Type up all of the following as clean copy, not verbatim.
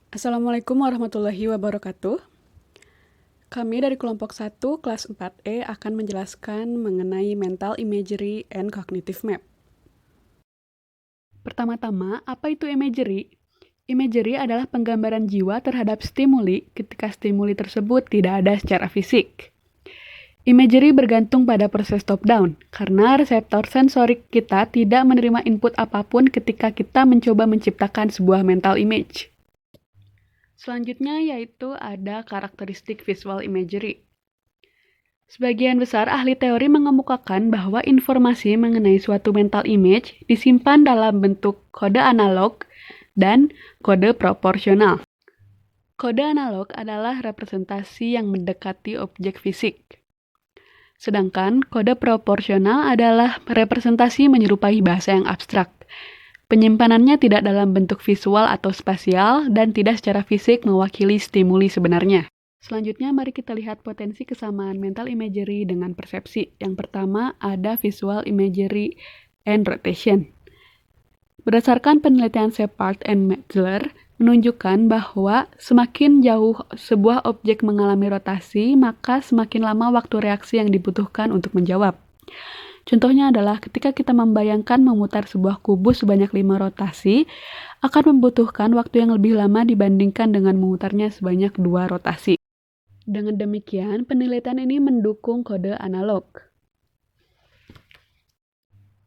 Assalamualaikum warahmatullahi wabarakatuh. Kami dari kelompok 1 kelas 4E akan menjelaskan mengenai mental imagery and cognitive map. Pertama-tama, apa itu imagery? Imagery adalah penggambaran jiwa terhadap stimuli ketika stimuli tersebut tidak ada secara fisik. Imagery bergantung pada proses top-down, karena reseptor sensorik kita tidak menerima input apapun ketika kita mencoba menciptakan sebuah mental image. Selanjutnya yaitu ada karakteristik visual imagery. Sebagian besar ahli teori mengemukakan bahwa informasi mengenai suatu mental image disimpan dalam bentuk kode analog dan kode proporsional. Kode analog adalah representasi yang mendekati objek fisik. Sedangkan kode proporsional adalah representasi menyerupai bahasa yang abstrak. Penyimpanannya tidak dalam bentuk visual atau spasial dan tidak secara fisik mewakili stimuli sebenarnya. Selanjutnya, mari kita lihat potensi kesamaan mental imagery dengan persepsi. Yang pertama, ada visual imagery and rotation. Berdasarkan penelitian Shepard and Metzler, menunjukkan bahwa semakin jauh sebuah objek mengalami rotasi, maka semakin lama waktu reaksi yang dibutuhkan untuk menjawab. Contohnya adalah ketika kita membayangkan memutar sebuah kubus sebanyak 5 rotasi, akan membutuhkan waktu yang lebih lama dibandingkan dengan memutarnya sebanyak 2 rotasi. Dengan demikian, penelitian ini mendukung kode analog.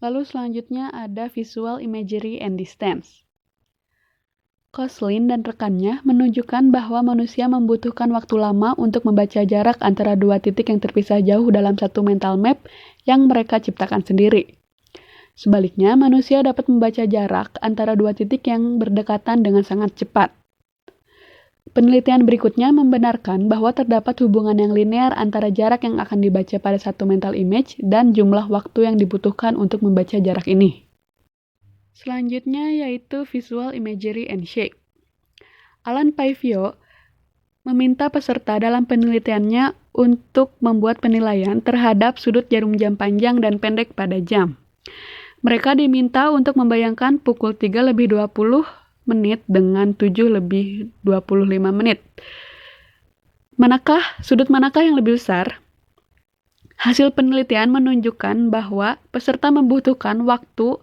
Lalu selanjutnya ada visual imagery and distance. Koslin dan rekannya menunjukkan bahwa manusia membutuhkan waktu lama untuk membaca jarak antara dua titik yang terpisah jauh dalam satu mental map yang mereka ciptakan sendiri. Sebaliknya, manusia dapat membaca jarak antara dua titik yang berdekatan dengan sangat cepat. Penelitian berikutnya membenarkan bahwa terdapat hubungan yang linear antara jarak yang akan dibaca pada satu mental image dan jumlah waktu yang dibutuhkan untuk membaca jarak ini. Selanjutnya yaitu visual imagery and shape. Alan Paivio meminta peserta dalam penelitiannya untuk membuat penilaian terhadap sudut jarum jam panjang dan pendek pada jam. Mereka diminta untuk membayangkan pukul 3 lebih 20 menit dengan 7 lebih 25 menit. Sudut manakah yang lebih besar? Hasil penelitian menunjukkan bahwa peserta membutuhkan waktu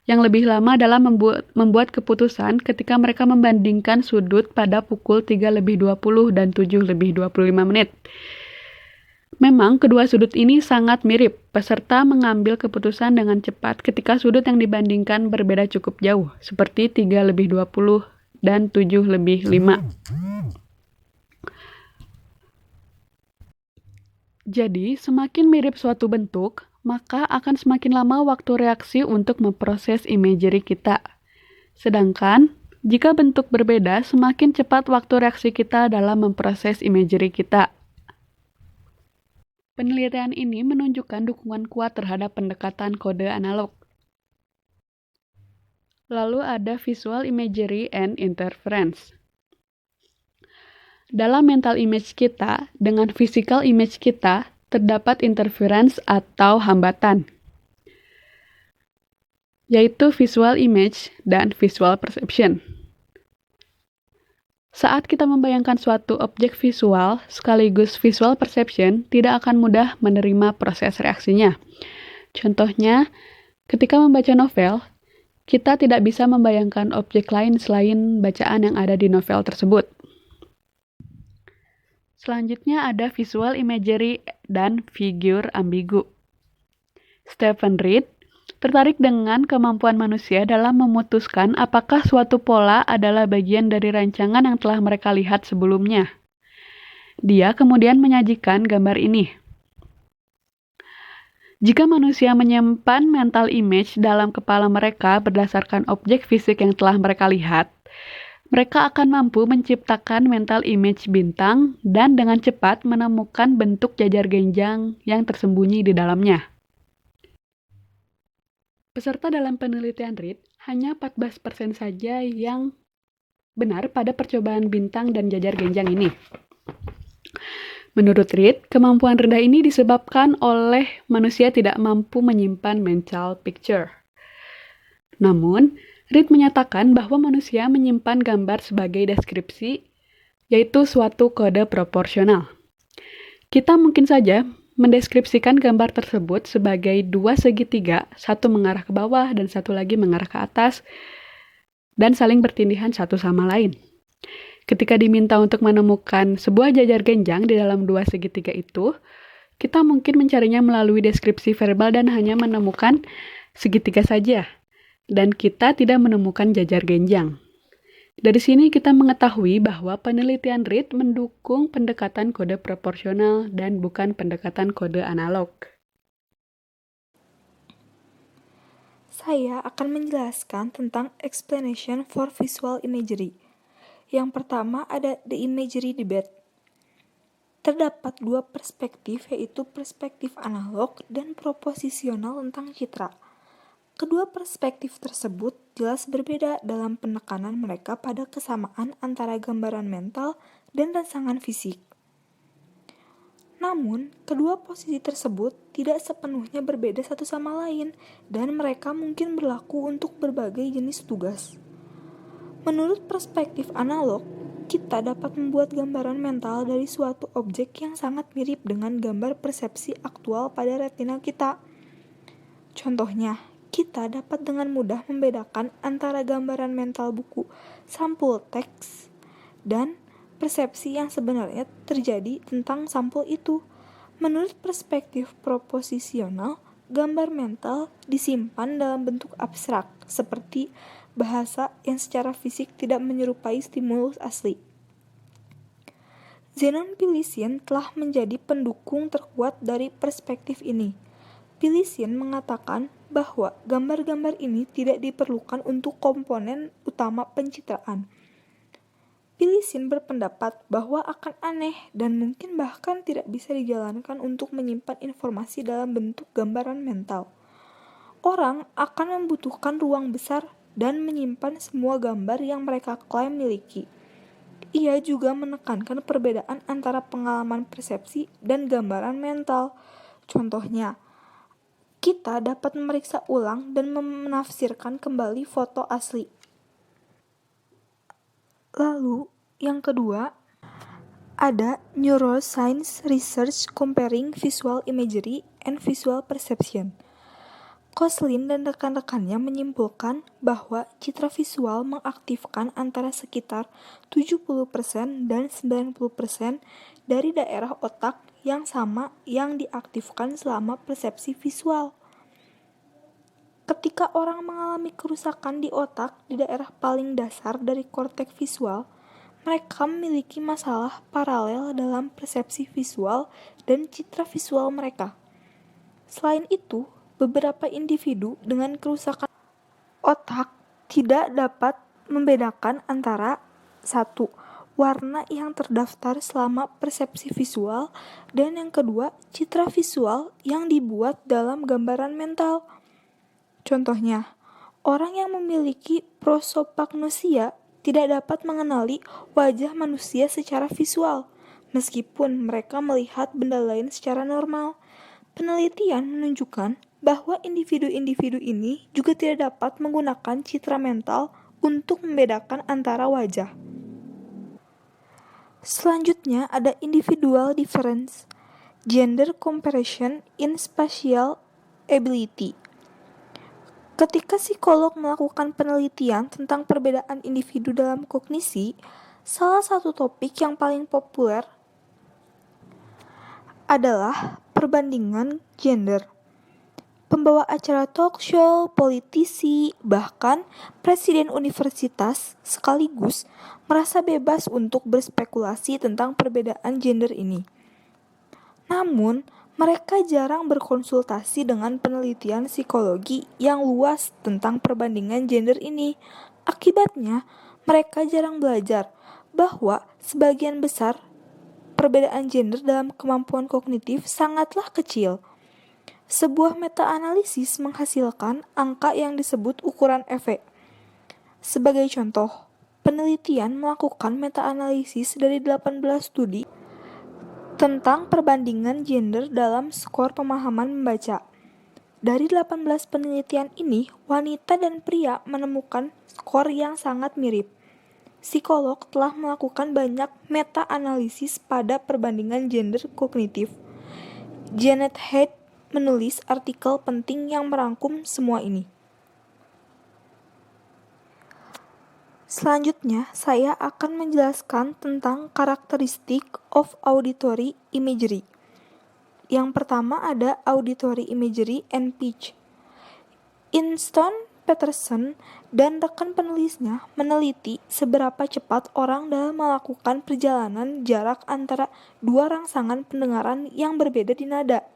yang lebih lama dalam membuat keputusan ketika mereka membandingkan sudut pada pukul 3 lebih 20 dan 7 lebih 25 menit. Memang kedua sudut ini sangat mirip. Peserta mengambil keputusan dengan cepat ketika sudut yang dibandingkan berbeda cukup jauh, seperti 3 lebih 20 dan 7 lebih 5. Jadi, semakin mirip suatu bentuk, maka akan semakin lama waktu reaksi untuk memproses imagery kita. Sedangkan, jika bentuk berbeda, semakin cepat waktu reaksi kita dalam memproses imagery kita. Penelitian ini menunjukkan dukungan kuat terhadap pendekatan kode analog. Lalu ada visual imagery and interference. Dalam mental image kita, dengan physical image kita, terdapat interference atau hambatan, yaitu visual image dan visual perception. Saat kita membayangkan suatu objek visual sekaligus visual perception, tidak akan mudah menerima proses reaksinya. Contohnya, ketika membaca novel, kita tidak bisa membayangkan objek lain selain bacaan yang ada di novel tersebut. Selanjutnya ada visual imagery dan figure ambigu. Stephen Reed tertarik dengan kemampuan manusia dalam memutuskan apakah suatu pola adalah bagian dari rancangan yang telah mereka lihat sebelumnya. Dia kemudian menyajikan gambar ini. Jika manusia menyimpan mental image dalam kepala mereka berdasarkan objek fisik yang telah mereka lihat, mereka akan mampu menciptakan mental image bintang dan dengan cepat menemukan bentuk jajar genjang yang tersembunyi di dalamnya. Peserta dalam penelitian Reed hanya 14% saja yang benar pada percobaan bintang dan jajar genjang ini. Menurut Reed, kemampuan rendah ini disebabkan oleh manusia tidak mampu menyimpan mental picture. Namun, Reed menyatakan bahwa manusia menyimpan gambar sebagai deskripsi, yaitu suatu kode proporsional. Kita mungkin saja mendeskripsikan gambar tersebut sebagai dua segitiga, satu mengarah ke bawah dan satu lagi mengarah ke atas, dan saling bertindihan satu sama lain. Ketika diminta untuk menemukan sebuah jajar genjang di dalam dua segitiga itu, kita mungkin mencarinya melalui deskripsi verbal dan hanya menemukan segitiga saja, dan kita tidak menemukan jajar genjang. Dari sini kita mengetahui bahwa penelitian Reed mendukung pendekatan kode proporsional dan bukan pendekatan kode analog. Saya akan menjelaskan tentang explanation for visual imagery. Yang pertama ada the imagery debate. Terdapat dua perspektif, yaitu perspektif analog dan proposisional tentang citra. Kedua perspektif tersebut jelas berbeda dalam penekanan mereka pada kesamaan antara gambaran mental dan rangsangan fisik. Namun, kedua posisi tersebut tidak sepenuhnya berbeda satu sama lain, dan mereka mungkin berlaku untuk berbagai jenis tugas. Menurut perspektif analog, kita dapat membuat gambaran mental dari suatu objek yang sangat mirip dengan gambar persepsi aktual pada retina kita. Contohnya, kita dapat dengan mudah membedakan antara gambaran mental buku sampul teks dan persepsi yang sebenarnya terjadi tentang sampul itu. Menurut perspektif proposisional, gambar mental disimpan dalam bentuk abstrak, seperti bahasa yang secara fisik tidak menyerupai stimulus asli. Zenon Pilisien telah menjadi pendukung terkuat dari perspektif ini. Pilisien mengatakan bahwa gambar-gambar ini tidak diperlukan untuk komponen utama pencitraan. Pilisien berpendapat bahwa akan aneh dan mungkin bahkan tidak bisa dijalankan untuk menyimpan informasi dalam bentuk gambaran mental. Orang akan membutuhkan ruang besar dan menyimpan semua gambar yang mereka klaim miliki. Ia juga menekankan perbedaan antara pengalaman persepsi dan gambaran mental. Contohnya, kita dapat memeriksa ulang dan menafsirkan kembali foto asli. Lalu, yang kedua, ada Neuroscience Research Comparing Visual Imagery and Visual Perception. Koslin dan rekan-rekannya menyimpulkan bahwa citra visual mengaktifkan antara sekitar 70% dan 90% dari daerah otak yang sama yang diaktifkan selama persepsi visual. Ketika orang mengalami kerusakan di otak di daerah paling dasar dari korteks visual, mereka memiliki masalah paralel dalam persepsi visual dan citra visual mereka. Selain itu, beberapa individu dengan kerusakan otak tidak dapat membedakan antara 1. Warna yang terdaftar selama persepsi visual, dan yang kedua, citra visual yang dibuat dalam gambaran mental. Contohnya, orang yang memiliki prosopagnosia tidak dapat mengenali wajah manusia secara visual, meskipun mereka melihat benda lain secara normal. Penelitian menunjukkan bahwa individu-individu ini juga tidak dapat menggunakan citra mental untuk membedakan antara wajah. Selanjutnya ada individual difference, gender comparison in spatial ability. Ketika psikolog melakukan penelitian tentang perbedaan individu dalam kognisi, salah satu topik yang paling populer adalah perbandingan gender. Pembawa acara talk show, politisi, bahkan presiden universitas sekaligus merasa bebas untuk berspekulasi tentang perbedaan gender ini. Namun, mereka jarang berkonsultasi dengan penelitian psikologi yang luas tentang perbandingan gender ini. Akibatnya, mereka jarang belajar bahwa sebagian besar perbedaan gender dalam kemampuan kognitif sangatlah kecil. Sebuah meta-analisis menghasilkan angka yang disebut ukuran efek. Sebagai contoh, penelitian melakukan meta-analisis dari 18 studi tentang perbandingan gender dalam skor pemahaman membaca. Dari 18 penelitian ini, wanita dan pria menemukan skor yang sangat mirip. Psikolog telah melakukan banyak meta-analisis pada perbandingan gender kognitif. Janet Head menulis artikel penting yang merangkum semua ini. Selanjutnya, saya akan menjelaskan tentang karakteristik of auditory imagery. Yang pertama ada auditory imagery and pitch. Inston Peterson dan rekan penulisnya meneliti seberapa cepat orang dalam melakukan perjalanan jarak antara dua rangsangan pendengaran yang berbeda di nada.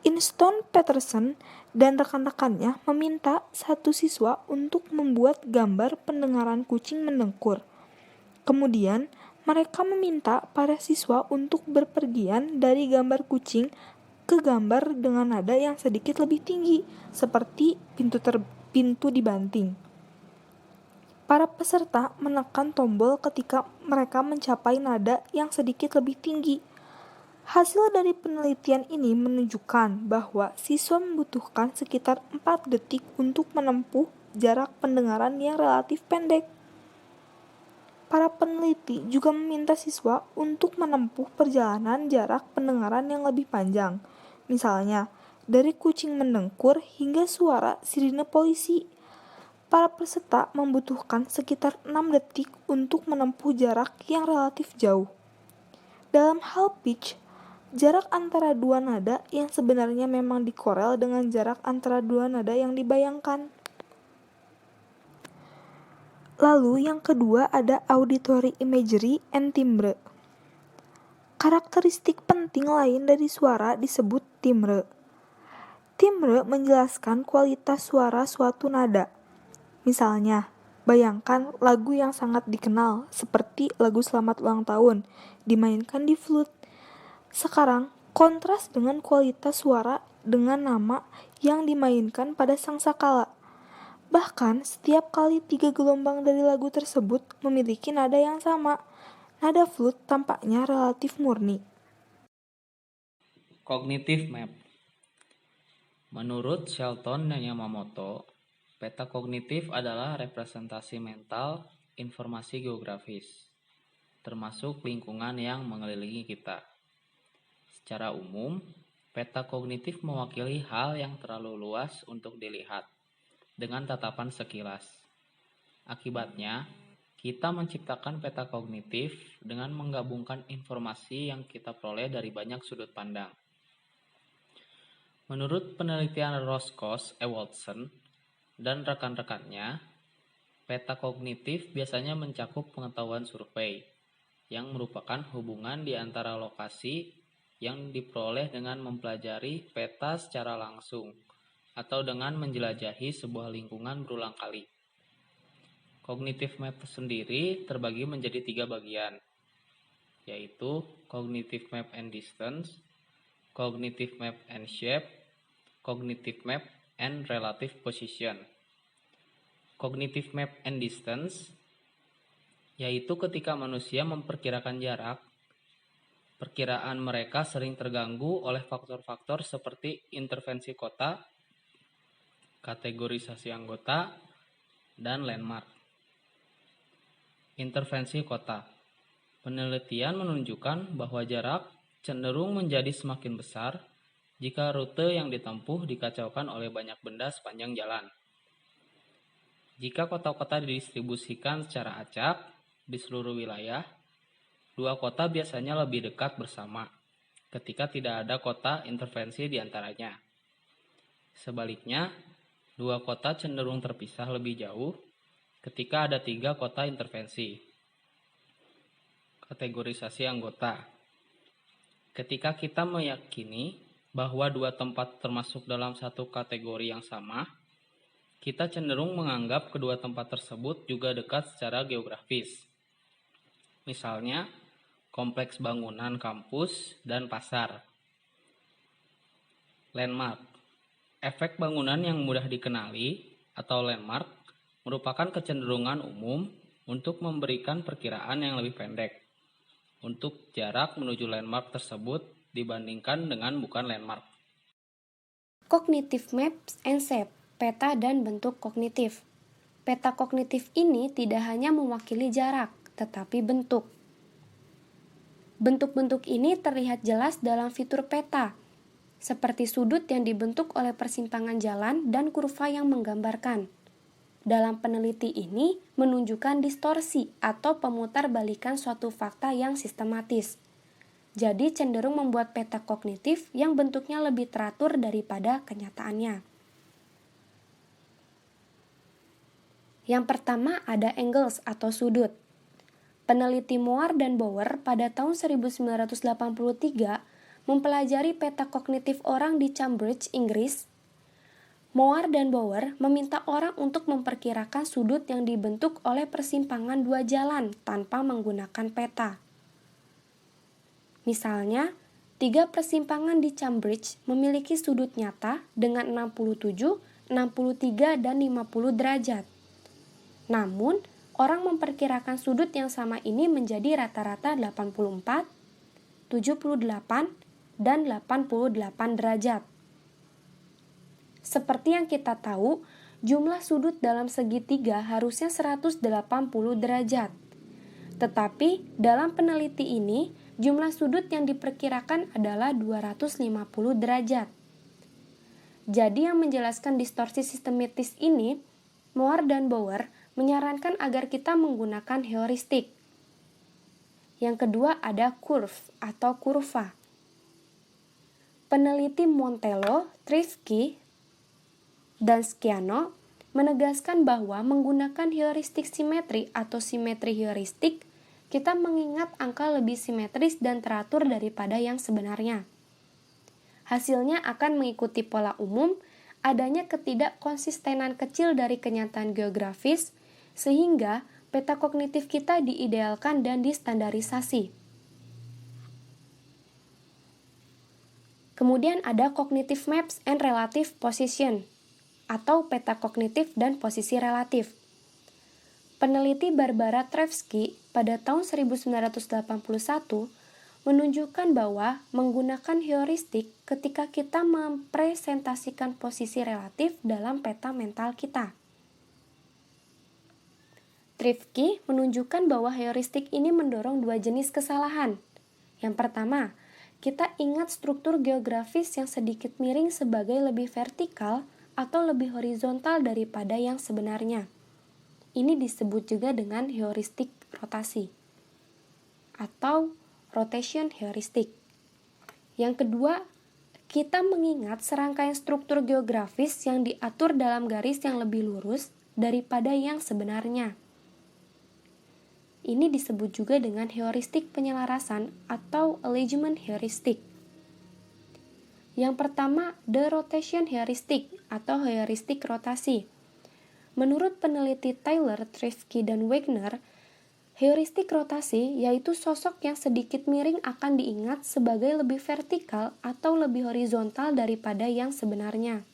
Inston Peterson dan rekan-rekannya meminta satu siswa untuk membuat gambar pendengaran kucing mendengkur. Kemudian, mereka meminta para siswa untuk berpergian dari gambar kucing ke gambar dengan nada yang sedikit lebih tinggi, seperti pintu dibanting. Para peserta menekan tombol ketika mereka mencapai nada yang sedikit lebih tinggi. Hasil dari penelitian ini menunjukkan bahwa siswa membutuhkan sekitar 4 detik untuk menempuh jarak pendengaran yang relatif pendek. Para peneliti juga meminta siswa untuk menempuh perjalanan jarak pendengaran yang lebih panjang. Misalnya, dari kucing mendengkur hingga suara sirine polisi. Para peserta membutuhkan sekitar 6 detik untuk menempuh jarak yang relatif jauh. Dalam hal pitch, jarak antara dua nada yang sebenarnya memang dikorel dengan jarak antara dua nada yang dibayangkan. Lalu yang kedua ada auditory imagery and timbre. Karakteristik penting lain dari suara disebut timbre. Timbre menjelaskan kualitas suara suatu nada. Misalnya, bayangkan lagu yang sangat dikenal seperti lagu Selamat Ulang Tahun dimainkan di flute. Sekarang, kontras dengan kualitas suara dengan nama yang dimainkan pada sangsakala. Bahkan, setiap kali 3 gelombang dari lagu tersebut memiliki nada yang sama. Nada flute tampaknya relatif murni. Cognitive map. Menurut Shelton dan Yamamoto, peta kognitif adalah representasi mental informasi geografis, termasuk lingkungan yang mengelilingi kita. Secara umum, peta kognitif mewakili hal yang terlalu luas untuk dilihat dengan tatapan sekilas. Akibatnya, kita menciptakan peta kognitif dengan menggabungkan informasi yang kita peroleh dari banyak sudut pandang. Menurut penelitian Roscoe Watson dan rekan-rekannya, peta kognitif biasanya mencakup pengetahuan survei, yang merupakan hubungan di antara lokasi yang diperoleh dengan mempelajari peta secara langsung, atau dengan menjelajahi sebuah lingkungan berulang kali. Cognitive map sendiri terbagi menjadi 3 bagian, yaitu cognitive map and distance, cognitive map and shape, cognitive map and relative position. Cognitive map and distance yaitu ketika manusia memperkirakan jarak, perkiraan mereka sering terganggu oleh faktor-faktor seperti intervensi kota, kategorisasi anggota, dan landmark. Intervensi kota. Penelitian menunjukkan bahwa jarak cenderung menjadi semakin besar jika rute yang ditempuh dikacaukan oleh banyak benda sepanjang jalan. Jika kota-kota didistribusikan secara acak di seluruh wilayah, dua kota biasanya lebih dekat bersama ketika tidak ada kota intervensi di antaranya. Sebaliknya, dua kota cenderung terpisah lebih jauh ketika ada 3 kota intervensi. Kategorisasi anggota. Ketika kita meyakini bahwa dua tempat termasuk dalam satu kategori yang sama, kita cenderung menganggap kedua tempat tersebut juga dekat secara geografis. Misalnya, kompleks bangunan kampus dan pasar. Landmark. Efek bangunan yang mudah dikenali atau landmark merupakan kecenderungan umum untuk memberikan perkiraan yang lebih pendek untuk jarak menuju landmark tersebut dibandingkan dengan bukan landmark. Cognitive Maps and Shape, peta dan bentuk kognitif. Peta kognitif ini tidak hanya mewakili jarak, tetapi bentuk. Bentuk-bentuk ini terlihat jelas dalam fitur peta, seperti sudut yang dibentuk oleh persimpangan jalan dan kurva yang menggambarkan. Dalam peneliti ini menunjukkan distorsi atau pemutarbalikan suatu fakta yang sistematis. Jadi cenderung membuat peta kognitif yang bentuknya lebih teratur daripada kenyataannya. Yang pertama ada angles atau sudut. Peneliti Moore dan Bower pada tahun 1983 mempelajari peta kognitif orang di Cambridge, Inggris. Moore dan Bower meminta orang untuk memperkirakan sudut yang dibentuk oleh persimpangan dua jalan tanpa menggunakan peta. Misalnya, 3 persimpangan di Cambridge memiliki sudut nyata dengan 67, 63, dan 50 derajat. Namun, orang memperkirakan sudut yang sama ini menjadi rata-rata 84, 78, dan 88 derajat. Seperti yang kita tahu, jumlah sudut dalam segitiga harusnya 180 derajat. Tetapi dalam peneliti ini, jumlah sudut yang diperkirakan adalah 250 derajat. Jadi yang menjelaskan distorsi sistematis ini, Moore dan Bower menyarankan agar kita menggunakan heuristik. Yang kedua ada curve atau kurva. Peneliti Montello, Tversky, dan Sciano menegaskan bahwa menggunakan heuristik simetri atau simetri heuristik, kita mengingat angka lebih simetris dan teratur daripada yang sebenarnya. Hasilnya akan mengikuti pola umum, adanya ketidakkonsistenan kecil dari kenyataan geografis, sehingga peta kognitif kita diidealkan dan distandarisasi. Kemudian ada cognitive maps and relative position, atau peta kognitif dan posisi relatif. Peneliti Barbara Tversky pada tahun 1981 menunjukkan bahwa menggunakan heuristik ketika kita mempresentasikan posisi relatif dalam peta mental kita. Tversky menunjukkan bahwa heuristik ini mendorong 2 jenis kesalahan. Yang pertama, kita ingat struktur geografis yang sedikit miring sebagai lebih vertikal atau lebih horizontal daripada yang sebenarnya. Ini disebut juga dengan heuristik rotasi atau rotation heuristic. Yang kedua, kita mengingat serangkaian struktur geografis yang diatur dalam garis yang lebih lurus daripada yang sebenarnya. Ini disebut juga dengan heuristik penyelarasan atau alignment heuristic. Yang pertama, the rotation heuristic atau heuristik rotasi. Menurut peneliti Taylor, Tversky, dan Wagner, heuristik rotasi yaitu sosok yang sedikit miring akan diingat sebagai lebih vertikal atau lebih horizontal daripada yang sebenarnya.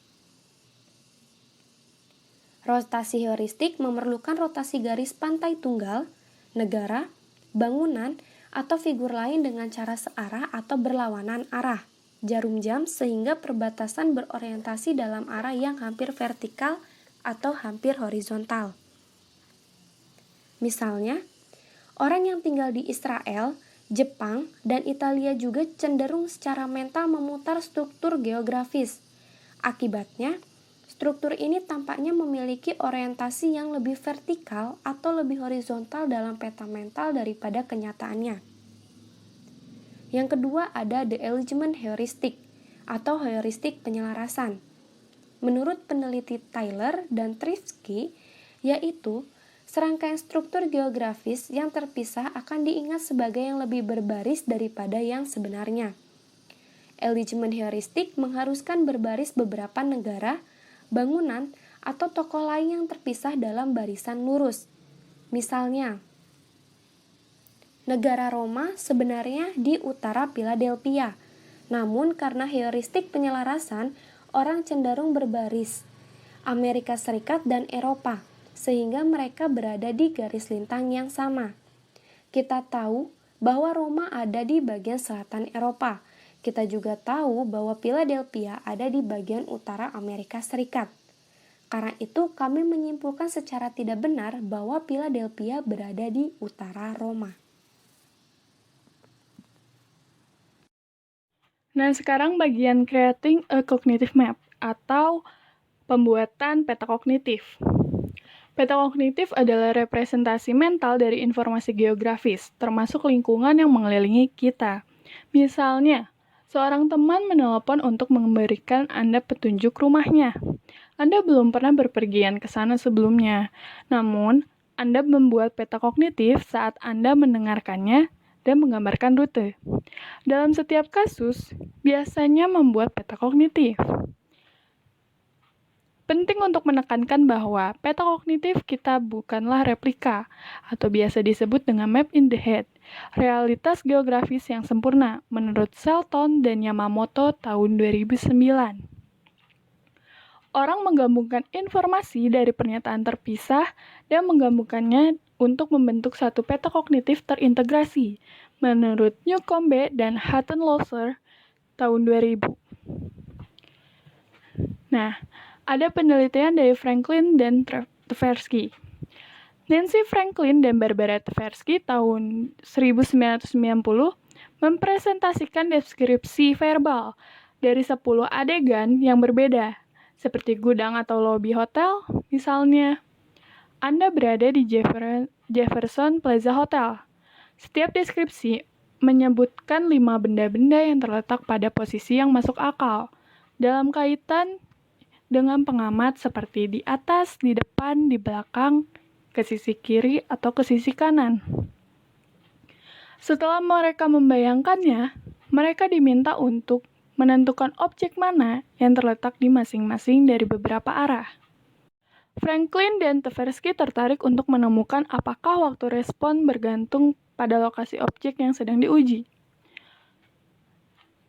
Rotasi heuristik memerlukan rotasi garis pantai tunggal, negara, bangunan, atau figur lain dengan cara searah atau berlawanan arah, jarum jam, sehingga perbatasan berorientasi dalam arah yang hampir vertikal atau hampir horizontal. Misalnya, orang yang tinggal di Israel, Jepang, dan Italia juga cenderung secara mental memutar struktur geografis. Akibatnya, struktur ini tampaknya memiliki orientasi yang lebih vertikal atau lebih horizontal dalam peta mental daripada kenyataannya. Yang kedua ada the alignment heuristic atau heuristik penyelarasan. Menurut peneliti Taylor dan Tversky, yaitu serangkaian struktur geografis yang terpisah akan diingat sebagai yang lebih berbaris daripada yang sebenarnya. Alignment heuristik mengharuskan berbaris beberapa negara, bangunan, atau tokoh lain yang terpisah dalam barisan lurus. Misalnya, negara Roma sebenarnya di utara Philadelphia, namun karena heuristik penyelarasan, orang cenderung berbaris Amerika Serikat dan Eropa, sehingga mereka berada di garis lintang yang sama. Kita tahu bahwa Roma ada di bagian selatan Eropa, Kita juga tahu bahwa Philadelphia ada di bagian utara Amerika Serikat. Karena itu, kami menyimpulkan secara tidak benar bahwa Philadelphia berada di utara Roma. Nah, sekarang bagian creating a cognitive map atau pembuatan peta kognitif. Peta kognitif adalah representasi mental dari informasi geografis, termasuk lingkungan yang mengelilingi kita. Misalnya, seorang teman menelpon untuk memberikan Anda petunjuk rumahnya. Anda belum pernah berpergian ke sana sebelumnya, namun Anda membuat peta kognitif saat Anda mendengarkannya dan menggambarkan rute. Dalam setiap kasus, biasanya membuat peta kognitif. Penting untuk menekankan bahwa peta kognitif kita bukanlah replika, atau biasa disebut dengan map in the head, realitas geografis yang sempurna, menurut Shelton dan Yamamoto tahun 2009. Orang menggabungkan informasi dari pernyataan terpisah dan menggabungkannya untuk membentuk satu peta kognitif terintegrasi, menurut Newcombe dan Hutton-Loser tahun 2000. Nah, ada penelitian dari Franklin dan Tversky. Nancy Franklin dan Barbara Tversky tahun 1990 mempresentasikan deskripsi verbal dari 10 adegan yang berbeda, seperti gudang atau lobi hotel. Misalnya, Anda berada di Jefferson Plaza Hotel. Setiap deskripsi menyebutkan 5 benda-benda yang terletak pada posisi yang masuk akal, dalam kaitan dengan pengamat seperti di atas, di depan, di belakang, ke sisi kiri, atau ke sisi kanan. Setelah mereka membayangkannya, mereka diminta untuk menentukan objek mana yang terletak di masing-masing dari beberapa arah. Franklin dan Tversky tertarik untuk menemukan apakah waktu respon bergantung pada lokasi objek yang sedang diuji.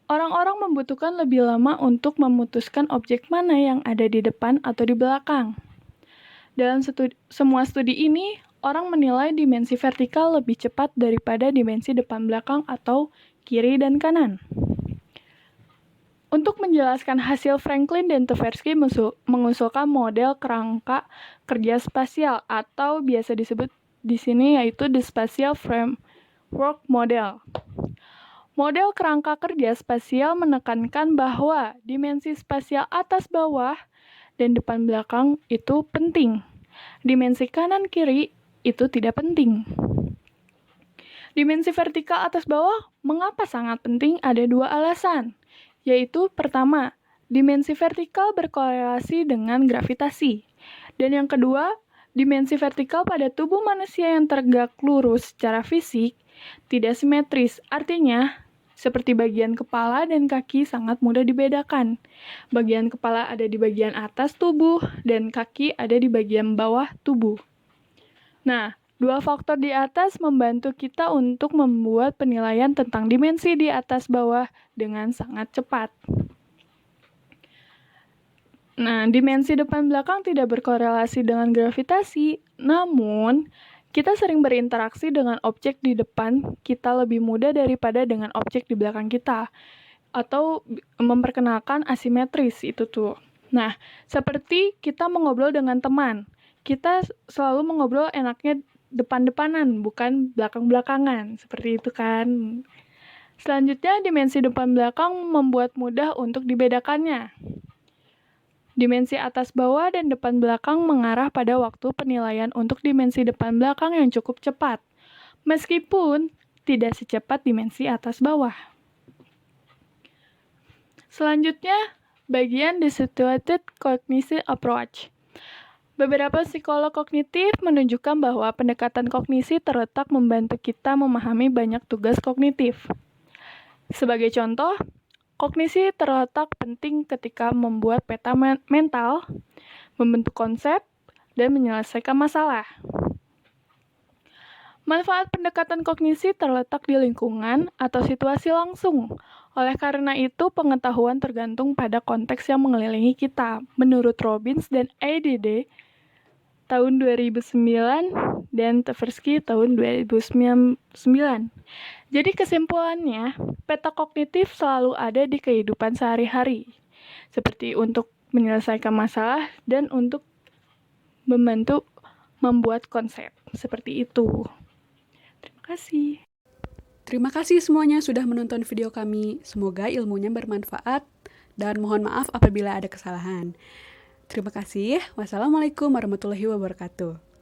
Orang-orang membutuhkan lebih lama untuk memutuskan objek mana yang ada di depan atau di belakang. Dalam semua studi ini, orang menilai dimensi vertikal lebih cepat daripada dimensi depan belakang atau kiri dan kanan. Untuk menjelaskan hasil, Franklin dan Tversky mengusulkan model kerangka kerja spasial atau biasa disebut di sini yaitu the Spatial Framework Model. Model kerangka kerja spasial menekankan bahwa dimensi spasial atas bawah dan depan belakang itu penting. Dimensi kanan kiri itu tidak penting. Dimensi vertikal atas bawah mengapa sangat penting? Ada 2 alasan, yaitu pertama, dimensi vertikal berkorelasi dengan gravitasi. Dan yang kedua, dimensi vertikal pada tubuh manusia yang tegak lurus secara fisik tidak simetris, artinya seperti bagian kepala dan kaki sangat mudah dibedakan. Bagian kepala ada di bagian atas tubuh dan kaki ada di bagian bawah tubuh. Nah, 2 faktor di atas membantu kita untuk membuat penilaian tentang dimensi di atas bawah dengan sangat cepat. Nah, dimensi depan belakang tidak berkorelasi dengan gravitasi, namun kita sering berinteraksi dengan objek di depan kita lebih mudah daripada dengan objek di belakang kita, atau memperkenalkan asimetris itu tuh. Nah, seperti kita mengobrol dengan teman, kita selalu mengobrol enaknya depan-depanan, bukan belakang-belakangan, seperti itu kan. Selanjutnya, dimensi depan belakang membuat mudah untuk dibedakannya. Dimensi atas bawah dan depan belakang mengarah pada waktu penilaian untuk dimensi depan belakang yang cukup cepat, meskipun tidak secepat dimensi atas bawah. Selanjutnya, bagian the situated cognition approach. Beberapa psikolog kognitif menunjukkan bahwa pendekatan kognisi terletak membantu kita memahami banyak tugas kognitif. Sebagai contoh, kognisi terletak penting ketika membuat peta mental, membentuk konsep, dan menyelesaikan masalah. Manfaat pendekatan kognisi terletak di lingkungan atau situasi langsung. Oleh karena itu, pengetahuan tergantung pada konteks yang mengelilingi kita. Menurut Robbins dan ADD tahun 2009 dan Tversky tahun 2009. Jadi kesimpulannya, peta kognitif selalu ada di kehidupan sehari-hari, seperti untuk menyelesaikan masalah dan untuk membantu membuat konsep. Seperti itu. Terima kasih. Terima kasih semuanya sudah menonton video kami. Semoga ilmunya bermanfaat dan mohon maaf apabila ada kesalahan. Terima kasih. Wassalamualaikum warahmatullahi wabarakatuh.